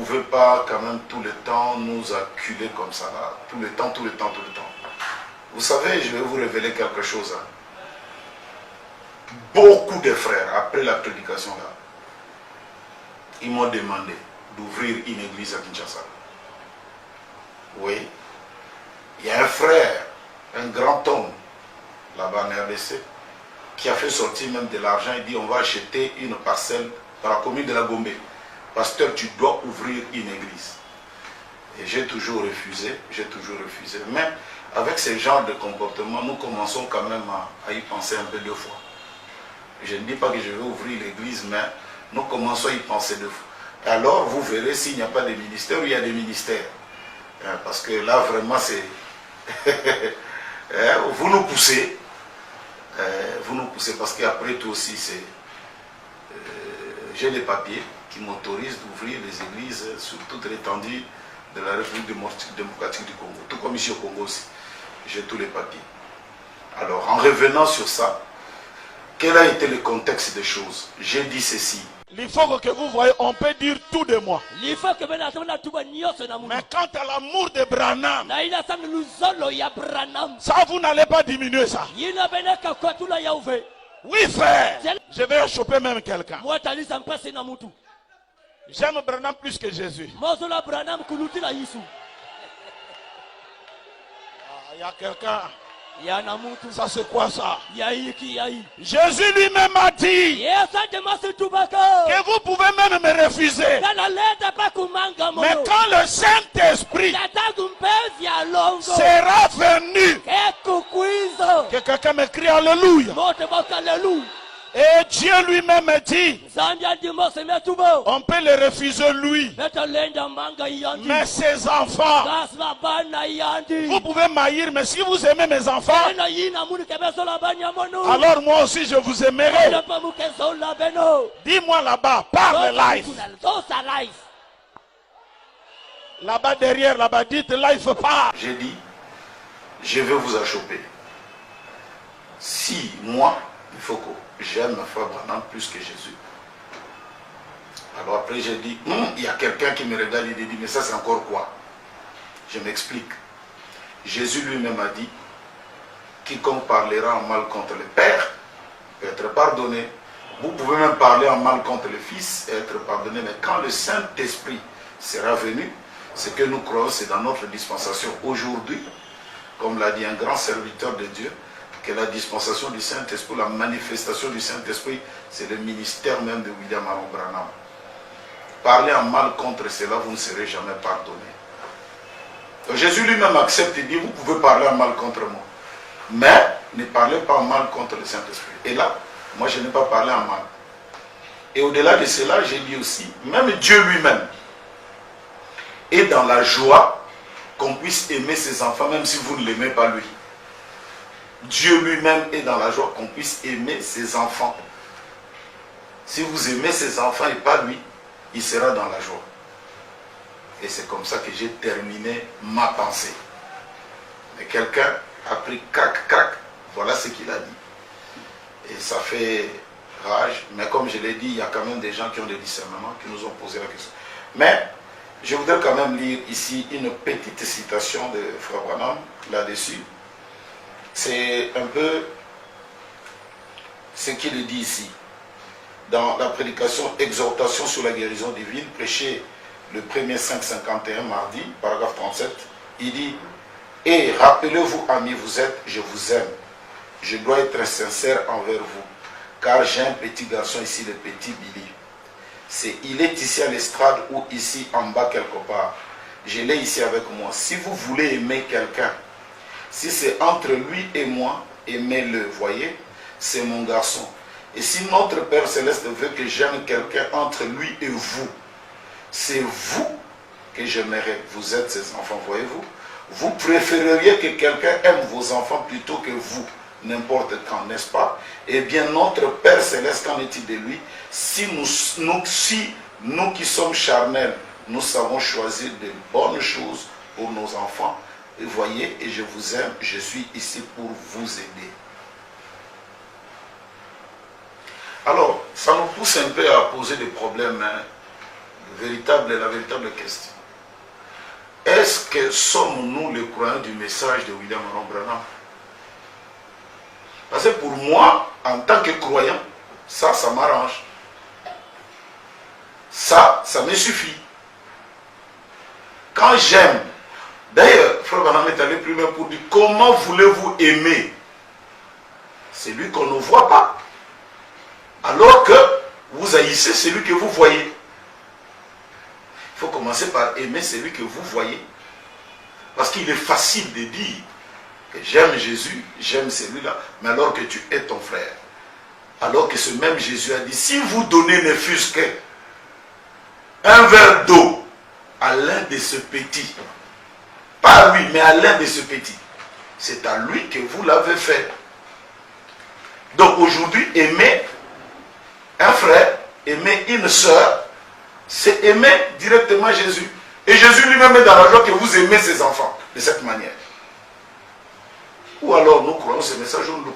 pouvez pas quand même tout le temps nous acculer comme ça, là. Tout le temps. Vous savez, je vais vous révéler quelque chose. Hein. Beaucoup de frères, après la prédication là, ils m'ont demandé d'ouvrir une église à Kinshasa. Oui. Il y a un frère, un grand homme, là-bas en RDC, qui a fait sortir même de l'argent. Il dit, on va acheter une parcelle dans la commune de la Gombe. Pasteur, tu dois ouvrir une église. Et j'ai toujours refusé. Mais avec ce genre de comportement, nous commençons quand même à y penser un peu deux fois. Je ne dis pas que je vais ouvrir l'église, mais nous commençons à y penser deux fois. Alors, vous verrez s'il n'y a pas de ministère ou il y a des ministères. Parce que là, vraiment, c'est... vous nous poussez. Parce qu'après tout aussi, c'est... j'ai des papiers qui m'autorisent d'ouvrir des églises sur toute l'étendue de la République démocratique du Congo. Tout comme ici au Congo aussi. J'ai tous les papiers. Alors, en revenant sur ça, quel a été le contexte des choses? J'ai dit ceci. Il faut que vous voyez, on peut dire tout de moi. Mais quant à l'amour de Branham, ça vous n'allez pas diminuer ça. Oui frère, je vais choper même quelqu'un. J'aime Branham plus que Jésus. Il y a quelqu'un. Ça c'est quoi ça? Jésus lui-même a dit que vous pouvez même me refuser. Mais quand le Saint-Esprit sera venu, que quelqu'un me crie Alléluia. Et Dieu lui-même dit, on peut le refuser lui, mais ses enfants, vous pouvez m'haïr, mais si vous aimez mes enfants, alors moi aussi je vous aimerai. Dis-moi là-bas, parle life. Là-bas derrière, là-bas, dites life parle. J'ai dit, je vais vous achoper. Si moi, il faut que j'aime ma foi Branham plus que Jésus. Alors après j'ai dit, il y a quelqu'un qui me regarde, il dit, mais ça c'est encore quoi? Je m'explique. Jésus lui-même a dit, quiconque parlera en mal contre le Père peut être pardonné. Vous pouvez même parler en mal contre le Fils et être pardonné, mais quand le Saint-Esprit sera venu, ce que nous croyons, c'est dans notre dispensation aujourd'hui, comme l'a dit un grand serviteur de Dieu, que la dispensation du Saint-Esprit, la manifestation du Saint-Esprit, c'est le ministère même de William Aaron Branham. Parlez en mal contre cela, vous ne serez jamais pardonné. Donc Jésus lui-même accepte et dit, vous pouvez parler en mal contre moi, mais ne parlez pas en mal contre le Saint-Esprit. Et là, moi je n'ai pas parlé en mal. Et au-delà de cela, j'ai dit aussi, même Dieu lui-même est dans la joie qu'on puisse aimer ses enfants, même si vous ne l'aimez pas lui. Dieu lui-même est dans la joie qu'on puisse aimer ses enfants. Si vous aimez ses enfants et pas lui, il sera dans la joie. Et c'est comme ça que j'ai terminé ma pensée. Mais quelqu'un a pris crac, crac, voilà ce qu'il a dit. Et ça fait rage, mais comme je l'ai dit, il y a quand même des gens qui ont des discernements, qui nous ont posé la question. Mais je voudrais quand même lire ici une petite citation de Frère Branham, là-dessus. C'est un peu ce qu'il dit ici. Dans la prédication Exhortation sur la guérison divine, prêchée le 1er 551, mardi, paragraphe 37, il dit, et rappelez-vous, amis, vous êtes, je vous aime. Je dois être sincère envers vous, car j'ai un petit garçon ici, le petit Billy. Il est ici à l'estrade ou ici en bas quelque part. Je l'ai ici avec moi. Si vous voulez aimer quelqu'un, si c'est entre lui et moi, aimez-le, voyez, c'est mon garçon. Et si notre Père Céleste veut que j'aime quelqu'un entre lui et vous, c'est vous que j'aimerais. Vous êtes ses enfants, voyez-vous. Vous préféreriez que quelqu'un aime vos enfants plutôt que vous, n'importe quand, n'est-ce pas? Eh bien, notre Père Céleste, qu'en est-il de lui? Si nous qui sommes charnels, nous savons choisir de bonnes choses pour nos enfants, et voyez, et je vous aime, je suis ici pour vous aider. Alors, ça nous pousse un peu à poser des problèmes la véritable question. Est-ce que sommes-nous les croyants du message de William Branham? Parce que pour moi, en tant que croyant, ça m'arrange. Ça me suffit. Quand j'aime, d'ailleurs, Frère Branham est allé plus loin pour dire, comment voulez-vous aimer celui qu'on ne voit pas, alors que vous haïssez celui que vous voyez? Il faut commencer par aimer celui que vous voyez. Parce qu'il est facile de dire que j'aime Jésus, j'aime celui-là, mais alors que tu es ton frère. Alors que ce même Jésus a dit, si vous donnez ne fût-ce qu'un verre d'eau à l'un de ce petit, pas à lui, mais à l'un de ce petit, c'est à lui que vous l'avez fait. Donc aujourd'hui, aimer un frère, aimer une sœur, c'est aimer directement Jésus. Et Jésus lui-même est dans la joie que vous aimez ses enfants de cette manière. Ou alors nous croyons ce message, nous le croyons.